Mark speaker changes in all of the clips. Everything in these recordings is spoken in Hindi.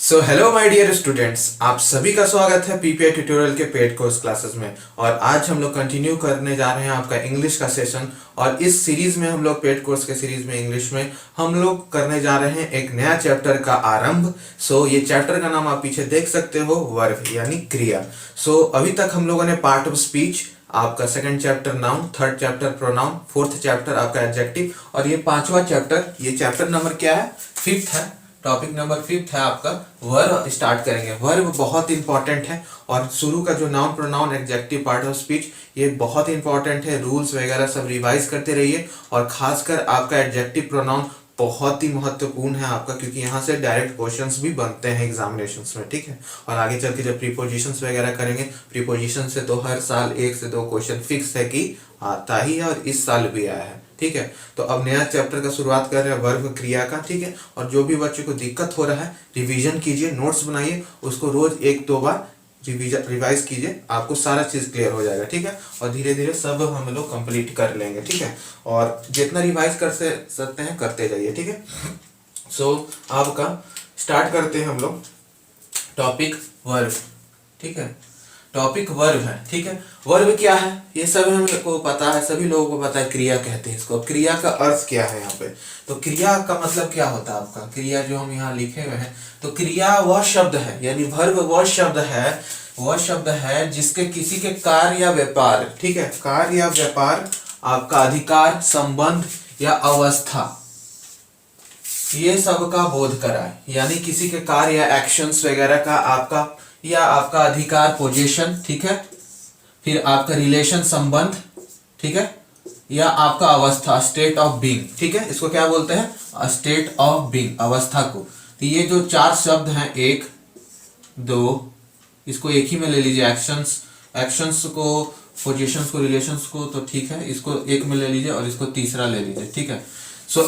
Speaker 1: So hello my dear students, आप सभी का स्वागत है पीपीआई ट्यूटोरियल के पेड कोर्स क्लासेस में। और आज हम लोग कंटिन्यू करने जा रहे हैं आपका इंग्लिश का सेशन। और इस सीरीज में हम लोग पेड कोर्स के सीरीज में इंग्लिश में हम लोग करने जा रहे हैं एक नया चैप्टर का आरंभ। ये चैप्टर का नाम आप पीछे देख सकते हो, वर्ब यानी क्रिया। अभी तक हम लोगों ने पार्ट ऑफ स्पीच, आपका second chapter noun, third chapter pronoun, fourth chapter आपका एडजेक्टिव और ये पांचवा चैप्टर, ये चैप्टर नंबर क्या है? फिफ्थ है। टॉपिक नंबर फिफ्थ है आपका वर्ब। स्टार्ट करेंगे। वर्ब बहुत इंपॉर्टेंट है और शुरू का जो noun pronoun adjective part of speech ये बहुत इंपॉर्टेंट है। रूल्स वगैरह सब रिवाइज करते रहिए और खासकर आपका एडजेक्टिव प्रोनाउन बहुत ही महत्वपूर्ण है आपका, क्योंकि यहाँ से डायरेक्ट क्वेश्चंस भी बनते हैं एग्जामिनेशंस में, ठीक है। और आगे चल के जब प्रीपोजिशंस वगैरह करेंगे, प्रीपोजिशन से तो हर साल 1 से 2 क्वेश्चन फिक्स है कि आता ही है और इस साल भी आया है, ठीक है। तो अब नया चैप्टर का शुरुआत कर रहे हैं वर्ब क्रिया का, ठीक है। और जो भी बच्चे को दिक्कत हो रहा है रिवीजन कीजिए, नोट्स बनाइए, उसको रोज 1-2 बार रिवाइज कीजिए, आपको सारा चीज क्लियर हो जाएगा, ठीक है। और धीरे धीरे सब हम लोग कंप्लीट कर लेंगे, ठीक है। और जितना रिवाइज कर सकते हैं करते जाइए, ठीक है। आपका स्टार्ट करते हैं हम लोग टॉपिक वर्ब, ठीक है। टॉपिक वर्ब है, ठीक है। वर्ब क्या है ये सब हमको पता है, सभी लोगों को पता है। क्रिया कहते हैं इसको। क्रिया का अर्थ क्या है यहाँ पे? तो क्रिया का मतलब क्या होता है आपका? क्रिया जो हम यहाँ लिखे हुए हैं, तो क्रिया वह शब्द है, यानी वर्ब वह शब्द है जिसके किसी के कार्य या व्यापार, ठीक है, कार्य या व्यापार, आपका अधिकार, संबंध या अवस्था, ये सब का बोध कराए। यानी किसी के कार्य या एक्शंस वगैरह का आपका, या आपका अधिकार पोजीशन, ठीक है, फिर आपका रिलेशन संबंध, ठीक है, या आपका अवस्था स्टेट ऑफ बीइंग, ठीक है। इसको क्या बोलते हैं? स्टेट ऑफ बीइंग, अवस्था को। तो ये जो 4 शब्द हैं, 1 2, इसको एक ही में ले लीजिए, एक्शंस को, पोजीशंस को, रिलेशंस को, तो ठीक है, इसको एक में ले लीजिए और इसको तीसरा ले लीजिए, ठीक है।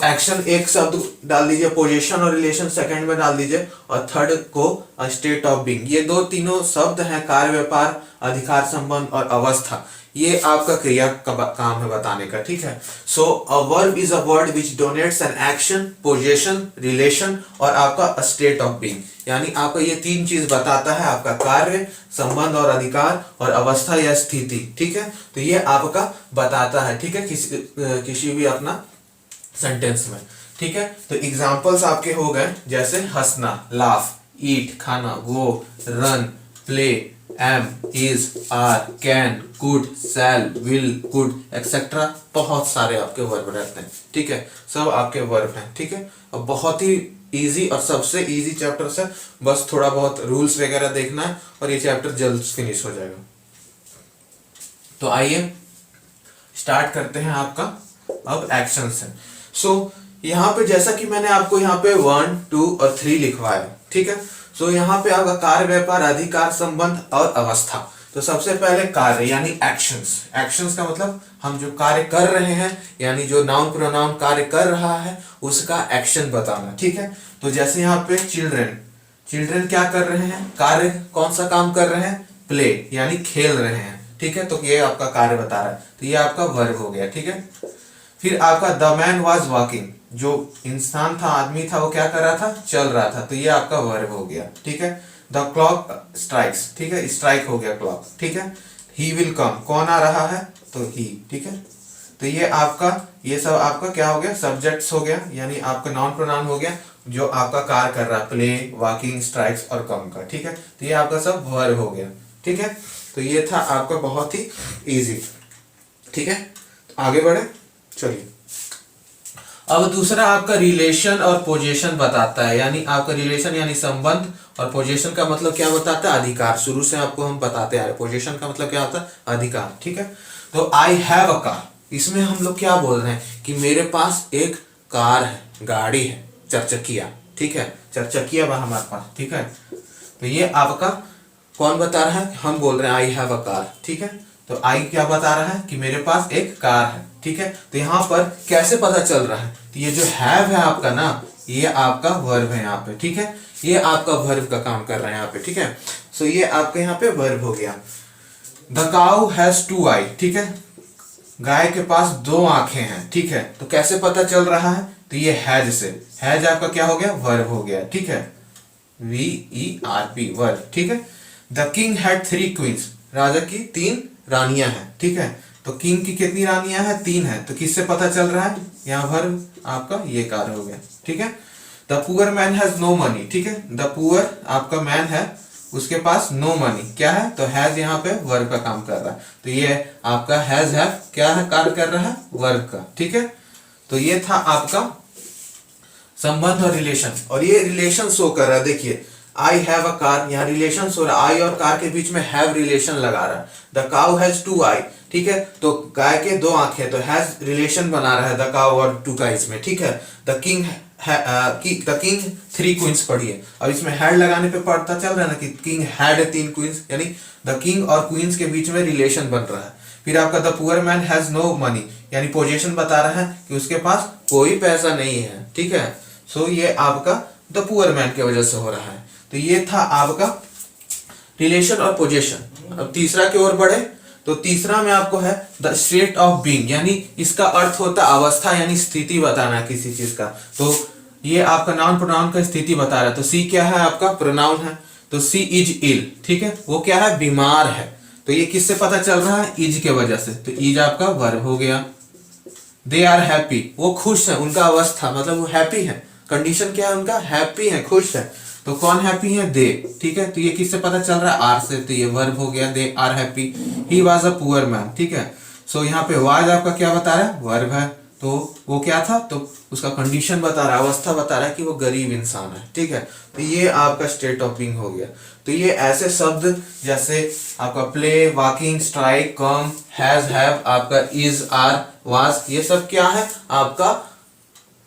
Speaker 1: एक्शन एक शब्द डाल दीजिए, पोजीशन और रिलेशन सेकंड में डाल दीजिए और थर्ड को स्टेट ऑफ बीइंग। ये तीनों शब्द हैं, कार्य व्यापार, अधिकार संबंध और अवस्था। ये आपका क्रिया का काम है बताने का, ठीक है। A verb is a word which denotes an action, position, relation और आपका स्टेट ऑफ बीइंग। यानी आपका ये 3 चीज बताता है, आपका कार्य, संबंध और अधिकार और अवस्था या स्थिति, ठीक है। तो ये आपका बताता है, ठीक है, किसी भी अपना सेंटेंस में, ठीक है। तो एग्जांपल्स आपके हो गए, जैसे हंसना, लाफ, ईट, खाना, go, run, play, am, is, are, can, could, shall, will, could etcetera. बहुत सारे आपके वर्ब रहते हैं, ठीक है, सब आपके वर्ब हैं, ठीक है। अब बहुत ही इजी और सबसे इजी चैप्टर से, बस थोड़ा बहुत रूल्स वगैरह देखना है और ये चैप्टर जल्द फिनिश हो जाएगा। तो आइए स्टार्ट करते हैं आपका अब एक्शन से। यहाँ पे जैसा कि मैंने आपको यहाँ पे 1, 2 और 3 लिखवाया, ठीक है। यहाँ पे आपका कार्य, व्यापार, अधिकार, संबंध और अवस्था। तो सबसे पहले कार्य यानी एक्शंस का मतलब हम जो कार्य कर रहे हैं, यानी जो नाउन प्रोनाउन कार्य कर रहा है उसका एक्शन बताना, ठीक है। तो जैसे यहाँ पे चिल्ड्रन क्या कर रहे हैं? कार्य, कौन सा काम कर रहे हैं? प्ले यानी खेल रहे हैं, ठीक है। तो ये आपका कार्य बता रहा है, तो ये आपका वर्ब हो गया, ठीक है। फिर आपका द मैन वॉज वॉकिंग, जो इंसान था, आदमी था, वो क्या कर रहा था? चल रहा था, तो ये आपका वर्ब हो गया, ठीक है। द क्लॉक स्ट्राइक्स, ठीक है, स्ट्राइक हो गया क्लॉक, ठीक है। ही विल कम, कौन आ रहा है? तो ही, ठीक है। तो ये सब आपका क्या हो गया? सब्जेक्ट्स हो गया, यानी आपका नाउन प्रोनाउन हो गया जो आपका कार्य कर रहा है, प्ले, वॉकिंग, स्ट्राइक्स और कम का, ठीक है। तो ये आपका सब वर्ब हो गया, ठीक है। तो ये था आपका बहुत ही इजी, ठीक है। आगे बढ़े, चलिए। अब दूसरा आपका रिलेशन और पोजीशन बताता है, यानी आपका रिलेशन यानी संबंध, और पोजीशन का मतलब क्या बताता है? अधिकार। शुरू से आपको हम बताते आ रहे, पोजीशन का मतलब क्या होता है? अधिकार, ठीक है। तो आई हैव अ कार, इसमें हम लोग क्या बोल रहे हैं कि मेरे पास एक कार है, गाड़ी है, चरचकिया, ठीक है, चरचकिया बा हमारे पास, ठीक है। तो ये आपका कौन बता रहा है? हम बोल रहे हैं आई हैव अ कार, ठीक है। तो आई क्या बता रहा है? कि मेरे पास एक कार है, ठीक है। तो यहाँ पर कैसे पता चल रहा है? तो ये जो हैव है आपका ना, ये आपका वर्ब है यहाँ पे, ठीक है। ये आपका वर्ब का काम कर रहा है यहाँ पे, ठीक है। ये आपके यहाँ पे वर्ब हो गया। द काउ हैज 2 आई, ठीक है, गाय के पास 2 आंखें हैं, ठीक है। तो कैसे पता चल रहा है? तो ये हैज से, हैज आपका क्या हो गया? वर्ब हो गया, ठीक है। VERB वर्ब, ठीक है। द किंग हैड 3 क्वींस, राजा की 3 रानियां हैं, ठीक है। तो किंग की कितनी रानियां हैं? 3 है। तो किससे पता चल रहा है? यहाँ वर्ब आपका ये कार्य हो गया, ठीक है। The poor man has no money, ठीक है। द पुअर आपका मैन है, उसके पास नो मनी क्या है? तो हैज यहाँ पे वर्ब का काम कर रहा है। तो ये आपका हैज है क्या है? कार्य कर रहा है वर्ब का, ठीक है। तो ये था आपका संबंध और रिलेशन, और ये रिलेशन शो कर रहा है। देखिए आई हैव अ कार, यहाँ रिलेशन शो रहा है। आई और कार के बीच में हैव रिलेशन लगा रहा है। द काउ हैज 2 आई, ठीक है। तो गाय के 2 आंखें, तो हैज रिलेशन बना रहा है द काउ और 2 गाइस में, ठीक है। The king the king 3 queens पढ़िए। अब इसमें हैड लगाने पे पता चल रहा है ना कि किंग हैड 3 क्वींस, यानी द किंग और क्वींस के बीच में रिलेशन बन रहा है। फिर आपका the poor man has no money, यानी पोजीशन बता रहा है कि उसके पास कोई पैसा नहीं है, ठीक है। सो ये आपका द पुअर मैन की वजह से हो रहा है। तो ये था आपका रिलेशन और पोजीशन। अब तीसरा की ओर बढ़े तो तीसरा में आपको है द स्टेट ऑफ बीइंग, यानी इसका अर्थ होता है अवस्था, यानी स्थिति बताना किसी चीज का। तो ये आपका नाउन प्रोनाउन का स्थिति बता रहा है। तो सी क्या है? आपका प्रोनाउन है। तो सी इज इल, ठीक है। वो क्या है? बीमार है। तो ये किससे पता चल रहा है? इज के वजह से। तो इज आपका वर्ब हो गया। दे आर हैप्पी, वो खुश है, उनका अवस्था मतलब वो हैप्पी है। कंडीशन क्या है उनका? हैप्पी है, खुश है। तो कौन हैप्पी है? दे, ठीक है। तो ये किससे पता चल रहा है? आर से। तो ये वर्ब हो गया, they are happy. He was a poor man, ठीक है। सो यहाँ पे वाज आपका क्या बता रहा है? वर्ब है। तो वो क्या था? तो उसका कंडीशन बता रहा है, अवस्था बता रहा है कि वो गरीब इंसान है, ठीक है। तो ये आपका स्टेट ऑफ बीइंग हो गया। तो ये ऐसे शब्द जैसे आपका play, walking, strike, come, has, have, आपका इज, आर, वाज, ये सब क्या है? आपका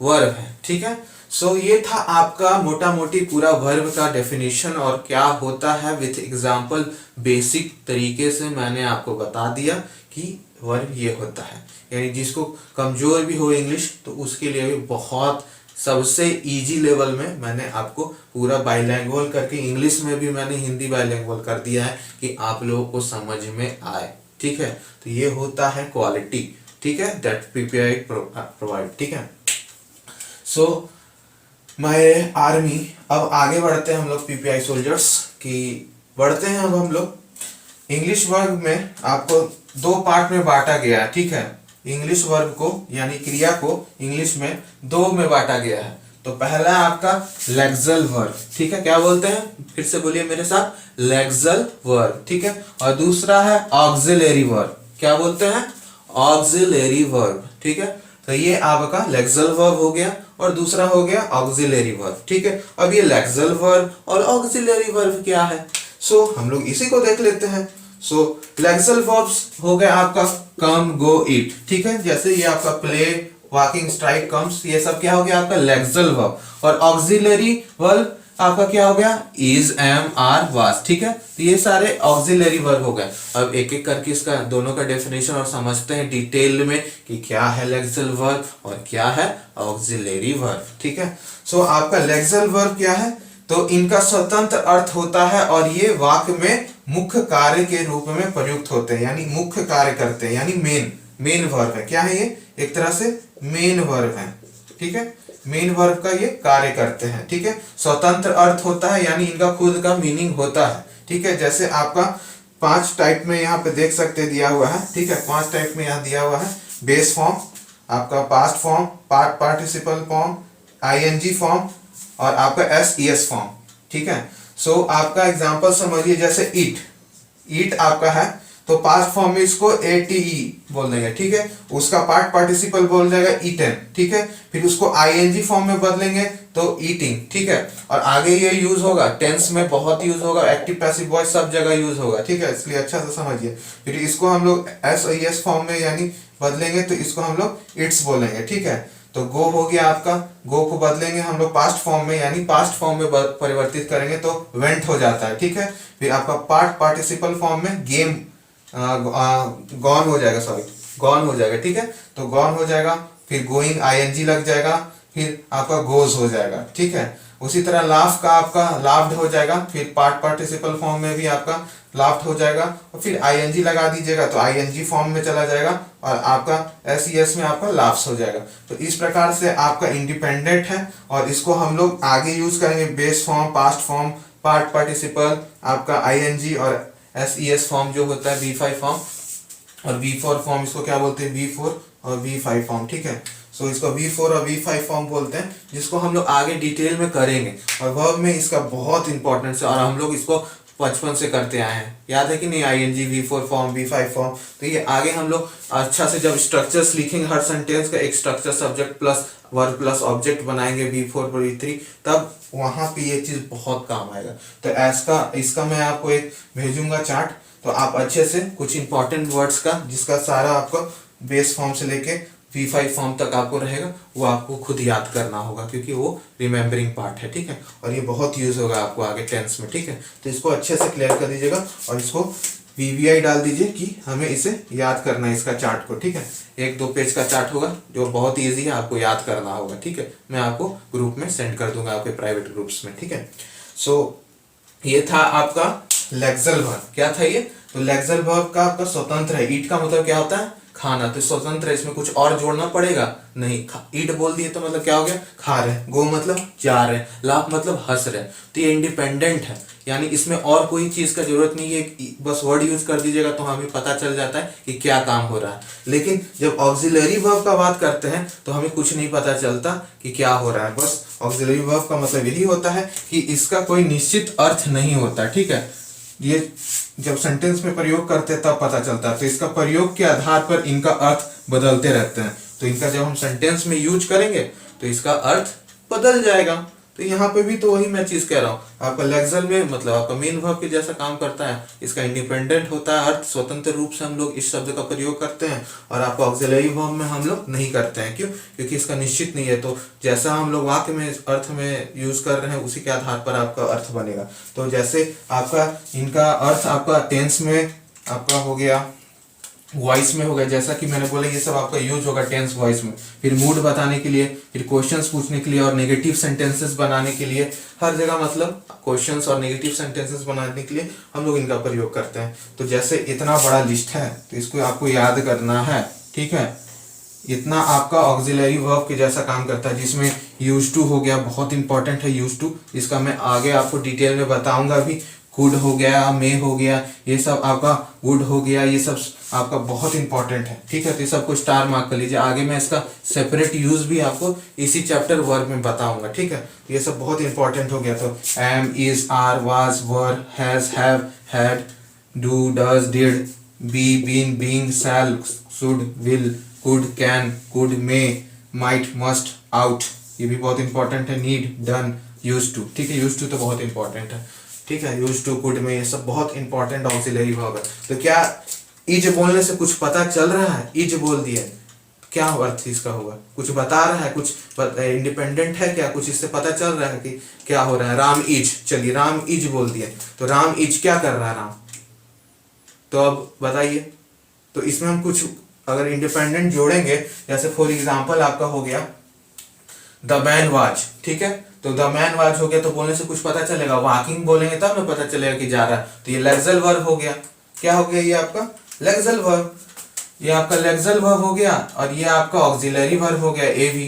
Speaker 1: वर्ब है, ठीक है। सो ये था आपका मोटा मोटी पूरा वर्ब का डेफिनेशन और क्या होता है विथ एग्जांपल। बेसिक तरीके से मैंने आपको बता दिया कि वर्ब ये होता है, यानी जिसको कमजोर भी हो इंग्लिश तो उसके लिए भी बहुत सबसे इजी लेवल में मैंने आपको पूरा बाइलैंग्वेज करके, इंग्लिश में भी मैंने हिंदी बाइलैंग्वेज कर दिया है कि आप लोगों को समझ में आए, ठीक है। तो ये होता है क्वालिटी, ठीक है, दैट पीपीआई प्रोवाइड, ठीक है। सो माय आर्मी, अब आगे बढ़ते हैं हम लोग पीपीआई सोल्जर्स की। बढ़ते हैं अब हम लोग इंग्लिश वर्ब में। आपको 2 पार्ट में बांटा गया है, ठीक है। इंग्लिश वर्ब को यानी क्रिया को इंग्लिश में 2 में बांटा गया है। तो पहला है आपका लेक्सल वर्ब, ठीक है। क्या बोलते हैं? फिर से बोलिए मेरे साथ, लेक्सल वर्ब, ठीक है। और दूसरा है ऑक्सिलरी वर्ब। क्या बोलते हैं? ऑक्सिलरी वर्ब, ठीक है। तो ये आपका लेक्सल वर्ब हो गया और दूसरा हो गया ऑक्सिलरी वर्ब, ठीक है। अब ये लेक्सल वर्ब और ऑक्सिलरी वर्ब क्या है? सो हम लोग इसी को देख लेते हैं। सो लेक्सल वर्ब्स हो गया आपका कम, गो, ईट, ठीक है। जैसे ये आपका प्ले, वॉकिंग, स्ट्राइक, कम्स, ये सब क्या हो गया? आपका लेक्सल वर्ब। और ऑक्सिलरी वर्ब आपका क्या हो गया? इज, एम, आर, वाज, ठीक है। तो ये सारे ऑक्सिलरी वर्ब हो गए। अब एक एक करके इसका दोनों का डेफिनेशन और समझते हैं डिटेल में कि क्या है लेक्सल वर्ब और क्या है ऑक्सिलरी वर्ब, ठीक है। सो आपका लेक्सल वर्ब क्या है? तो इनका स्वतंत्र अर्थ होता है और ये वाक्य में मुख्य कार्य के रूप में प्रयुक्त होते हैं, यानी मुख्य कार्य करते हैं, यानी मेन वर्ब है। क्या है ये? एक तरह से मेन वर्ब है, ठीक है। मेन वर्ब का ये कार्य करते हैं, ठीक है। स्वतंत्र अर्थ होता है, यानी इनका खुद का मीनिंग होता है, ठीक है। जैसे आपका 5 टाइप में यहाँ पे देख सकते दिया हुआ है, ठीक है। 5 टाइप में यहाँ दिया हुआ है। बेस फॉर्म, आपका past form, participle form, ING form और आपका एसईएस फॉर्म, ठीक है। सो आपका एग्जांपल समझिए, जैसे ईट आपका है तो पास्ट फॉर्म में इसको एटीई बोल देंगे, ठीक है। उसका पार्टिसिपल बोल जाएगा ईटन, ठीक है। फिर उसको आईएनजी फॉर्म में बदलेंगे तो ईटिंग, ठीक है। और आगे ये यूज होगा, टेंस में बहुत यूज होगा, एक्टिव पैसिव वॉइस सब जगह यूज होगा, ठीक है। इसलिए अच्छा से समझिए। फिर इसको हम लोग एसईएस फॉर्म में यानी बदलेंगे तो इसको हम लोग इट्स बोलेंगे, ठीक है। तो गो हो गया आपका, गो को बदलेंगे हम लोग पास्ट फॉर्म में, यानी पास्ट फॉर्म में परिवर्तित करेंगे तो वेंट हो जाता है, ठीक है। फिर आपका पार्टिसिपल फॉर्म में गेम गॉन हो जाएगा, गॉन हो जाएगा, ठीक है। तो गॉन हो जाएगा, फिर गोइंग आईएनजी लग जाएगा, फिर आपका गोज हो जाएगा, ठीक है। उसी तरह लाफ का आपका लाफ्ड हो जाएगा, फिर पार्ट पार्टिसिपल फॉर्म में भी आपका लाफ्ड हो जाएगा, और फिर आईएनजी लगा दीजिएगा तो आईएनजी फॉर्म में चला जाएगा और आपका एसईएस में आपका लाफ्स हो जाएगा। तो इस प्रकार से आपका इंडिपेंडेंट है और इसको हम लोग आगे यूज करेंगे। Base form, past form, part participle, आपका आईएनजी और एसईएस फॉर्म जो होता है V5 फॉर्म, और V4 फॉर्म इसको क्या बोलते हैं, V4 और V5 फॉर्म। ठीक है, सो इसको V4 और V5 फॉर्म बोलते हैं, जिसको हम लोग आगे डिटेल में करेंगे। और वर्ब में इसका बहुत इंपॉर्टेंस है और हम लोग इसको बचपन से करते आए हैं, याद है कि नहीं, ING, V4 form, V5 form. तो ये आगे हम लोग अच्छा से जब स्ट्रक्चर्स लिखेंगे, हर सेंटेंस का एक structure, subject plus verb plus object बनाएंगे V4 और V3, तब वहां पे ये चीज बहुत काम आएगा। तो ऐसा इसका मैं आपको एक भेजूंगा चार्ट, तो आप अच्छे से कुछ इंपॉर्टेंट वर्ड्स का, जिसका सारा आपको बेस फॉर्म से लेके V5 फॉर्म तक आपको रहेगा, वो आपको खुद याद करना होगा, क्योंकि वो रिमेम्बरिंग पार्ट है। ठीक है, और ये बहुत यूज होगा आपको आगे टेंस में। ठीक है, तो इसको अच्छे से क्लियर कर दीजिएगा और इसको VVI डाल दीजिए कि हमें इसे याद करना है, इसका चार्ट को। ठीक है, 1-2 पेज का चार्ट होगा जो बहुत ईजी है, आपको याद करना होगा। ठीक है, मैं आपको ग्रुप में सेंड कर दूंगा, आपके प्राइवेट ग्रुप्स में। ठीक है, सो ये था आपका लेक्सल वर्ब। क्या था ये, तो लेक्सल वर्ब का आपका स्वतंत्र है। ईट का मतलब क्या होता है, खाना, तो स्वतंत्र है, इसमें कुछ और जोड़ना पड़ेगा नहीं। ईट बोल दिए तो मतलब क्या हो गया, खा रहे। गो मतलब जा रहे। लाफ मतलब हंस रहे। तो ये इंडिपेंडेंट है, यानी इसमें और कोई चीज का जरूरत नहीं है, बस वर्ड यूज कर दीजिएगा तो हमें पता चल जाता है कि क्या काम हो रहा है। लेकिन जब ऑक्सिलरी वर्ब का बात करते हैं तो हमें कुछ नहीं पता चलता कि क्या हो रहा है। बस ऑक्सिलरी वर्ब का मतलब यही होता है कि इसका कोई निश्चित अर्थ नहीं होता। ठीक है, ये जब सेंटेंस में प्रयोग करते हैं तब पता चलता है। तो इसका प्रयोग के आधार पर इनका अर्थ बदलते रहते हैं। तो इनका जब हम सेंटेंस में यूज करेंगे तो इसका अर्थ बदल जाएगा। तो यहाँ पे भी तो वही मैं चीज कह रहा हूँ, आपका लेक्सल में मतलब आपका मेन वर्ब के जैसा काम करता है। इसका इंडिपेंडेंट होता है अर्थ, स्वतंत्र रूप से हम लोग इस शब्द का प्रयोग करते हैं, और आपका ऑक्सिलरी वर्ब में हम लोग नहीं करते हैं। क्यों, क्योंकि इसका निश्चित नहीं है। तो जैसा हम लोग वाक्य में अर्थ में यूज कर रहे हैं उसी के आधार पर आपका अर्थ बनेगा। तो जैसे आपका इनका अर्थ आपका टेंस में आपका हो गया, वॉइस में होगा, जैसा कि मैंने बोला ये सब आपका यूज होगा टेंस वॉइस में, फिर मूड बताने के लिए, फिर क्वेश्चंस पूछने के लिए और नेगेटिव सेंटेंसेस बनाने के लिए। हर जगह मतलब क्वेश्चंस और नेगेटिव सेंटेंसेस बनाने के लिए हम लोग इनका प्रयोग करते हैं। तो जैसे इतना बड़ा लिस्ट है तो इसको आपको याद करना है। ठीक है, इतना आपका ऑक्सिलरी वर्ब के जैसा काम करता है, जिसमें यूज टू हो गया, बहुत इंपॉर्टेंट है यूज टू, इसका मैं आगे आपको डिटेल में बताऊंगा भी। कुड हो गया, मे हो गया, ये सब आपका वुड हो गया, ये सब आपका बहुत इंपॉर्टेंट है। ठीक है, तो ये सब को स्टार मार्क कर लीजिए। आगे मैं इसका सेपरेट यूज भी आपको इसी चैप्टर वर्ब में बताऊंगा। ठीक है, ये सब बहुत इंपॉर्टेंट हो गया। तो am, is, are, was, were, has, have, had, do, does, did, be, been, being, shall, should, will, could, can, could, may, might, must, ought, ये भी बहुत इंपॉर्टेंट है। Need, done, use to. ठीक है, यूज टू तो बहुत इंपॉर्टेंट है। ठीक है, यूज टू, कुड में, ये सब बहुत इंपॉर्टेंट ऑक्सिलरी वर्ब है। तो क्या इज बोलने से कुछ पता चल रहा है, इज बोल दिया, क्या अर्थ इसका होगा, कुछ बता रहा है, कुछ इंडिपेंडेंट है क्या, कुछ इससे पता चल रहा है कि क्या हो रहा है। राम इज, चलिए राम इज बोल दिया, तो राम इज क्या कर रहा है राम, तो अब बताइए। तो इसमें हम कुछ अगर इंडिपेंडेंट जोड़ेंगे, जैसे फॉर एग्जाम्पल आपका हो गया द मैन वाज। ठीक है, तो द मैन वाज हो गया तो बोलने से कुछ पता चलेगा, वॉकिंग बोलेंगे तब ना पता चलेगा कि जा रहा है। तो ये लेक्सल वर्ब हो गया। क्या हो गया, ये आपका लेक्सल वर्ब, ये आपका लेक्सल वर्ब हो गया, और ये आपका ऑक्सिलरी वर्ब हो गया ए भी।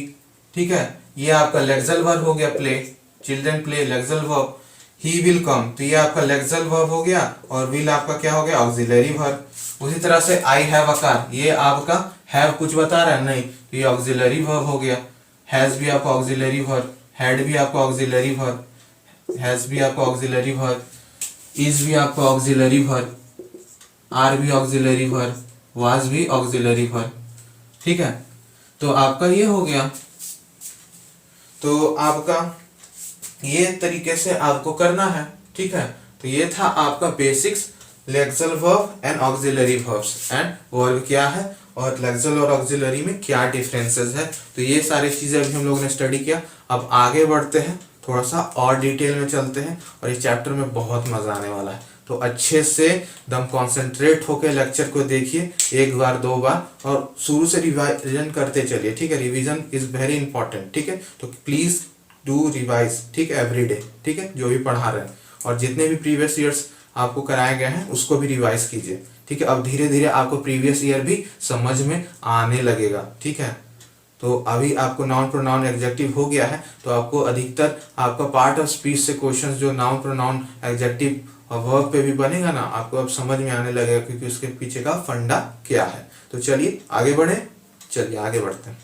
Speaker 1: ठीक है, ये आपका लेक्सल वर्ब हो गया play, children play, lexical verb. He will come, तो ये आपका लेक्सल वर्ब हो गया, और विल आपका क्या हो गया, ऑक्सिलरी वर्ब। उसी तरह से आई हैव अ कार, ये आपका हैव कुछ बता रहा है नहीं, तो ये ऑक्सिलरी वर्ब हो गया। हैज भी आपका ऑक्सिलरी वर्ब, हैड भी आपका ऑक्सिलरी वर्ब, हैज भी आपका ऑक्सिलरी वर्ब, इज भी आपका ऑक्सिलरी वर्ब, आर भी ऑक्सिलरी वर्ब, वाज भी ऑक्सिलरी वर्ब। ठीक है, तो आपका ये हो गया। तो आपका ये तरीके से आपको करना है। ठीक है, तो ये था आपका basics lexical verb and auxiliary verbs, and verb क्या है और लेक्सल और ऑक्सिलरी में क्या डिफरेंसेस है। तो ये सारी चीजें अभी हम लोगों ने स्टडी किया। अब आगे बढ़ते हैं, थोड़ा सा और डिटेल में चलते हैं, और इस चैप्टर में बहुत मजा आने वाला है। तो अच्छे से एकदम कॉन्सेंट्रेट होकर लेक्चर को देखिए 1 बार 2 बार, और शुरू से रिवीजन करते चलिए। ठीक है, रिवीजन इज वेरी इंपॉर्टेंट। ठीक है, तो प्लीज डू रिवाइज, ठीक है, एवरीडे, ठीक है, जो भी पढ़ा रहे हैं, और जितने भी प्रीवियस ईयर्स आपको कराए गए हैं उसको भी रिवाइज कीजिए, ठीक है। अब धीरे धीरे आपको प्रीवियस ईयर भी समझ में आने लगेगा, ठीक है। तो अभी आपको नाउन प्रोनाउन एडजेक्टिव हो गया है, तो आपको अधिकतर आपका पार्ट ऑफ स्पीच से क्वेश्चंस जो नाउन प्रोनाउन एडजेक्टिव और वर्ब पे भी बनेगा ना, आपको अब समझ में आने लगेगा क्योंकि उसके पीछे का फंडा क्या है। तो चलिए आगे बढ़े, चलिए आगे बढ़ते हैं।